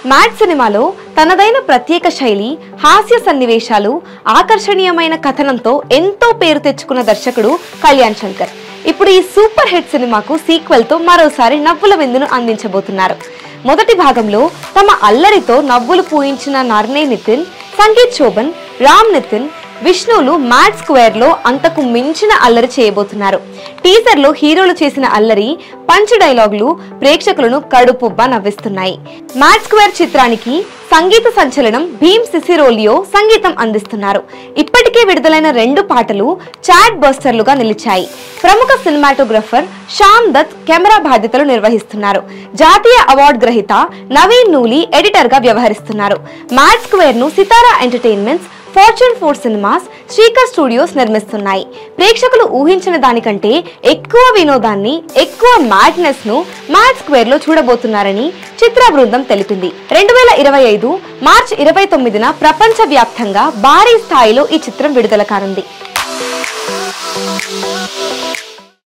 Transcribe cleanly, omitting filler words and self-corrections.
Mad సినిమాలో తనదైన ప్రత్యేక శైలి, హాస్య సన్నివేశాలు, ఆకర్షణీయమైన కథనంతో ఎంతో పేరు తెచ్చుకున్న దర్శకుడు కళ్యాణ్ శంకర్ ఇప్పుడు ఈ సూపర్ హిట్ సినిమాకు సీక్వెల్ తో మరోసారి నవ్వుల విందును అందించబోతున్నారు. మొదటి భాగంలో తమ అల్లరితో నవ్వులు పూయించిన నర్నే నితిన్, సంగీత్ శోభన్, రామ్ నితిన్, విష్ణులు మ్యాడ్ స్క్వేర్ లో అంతకు మించిన అల్లరి చేయబోతున్నారు. టీజర్ లో హీరోలు చేసిన అల్లరి, పంచ్ డైలాగులు ప్రేక్షకులను కడుపుబ్బా నవ్విస్తున్నాయి. మ్యాడ్ స్క్వేర్ చిత్రానికి సంగీత సంచలనం భీమ్ సిసిరోలియో సంగీతం అందిస్తున్నారు. ఇప్పటికే విడుదలైన 2 పాటలు చాట్ బస్టర్లుగా నిలిచాయి. ప్రముఖ సినిమాటోగ్రఫర్ శ్యామ్ దత్ కెమెరా బాధ్యతలు నిర్వహిస్తున్నారు. జాతీయ అవార్డు గ్రహీత నవీన్ నూలి ఎడిటర్ గా వ్యవహరిస్తున్నారు. మ్యాడ్ స్క్వేర్ ను Sithara entertainments, fortune 4 cinemas, Srikar studios నిర్మిస్తున్నాయి. ప్రేక్షకులు ఊహించిన దానికంటే ఎక్కువ వినోదాన్ని, ఎక్కువ మ్యాడ్నెస్ ను మ్యాడ్ స్క్వేర్ లో చూడబోతున్నారని చిత్ర బృందం తెలిపింది. 2025 మార్చి 29న ప్రపంచ వ్యాప్తంగా భారీ స్థాయిలో ఈ చిత్రం విడుదల కానుంది.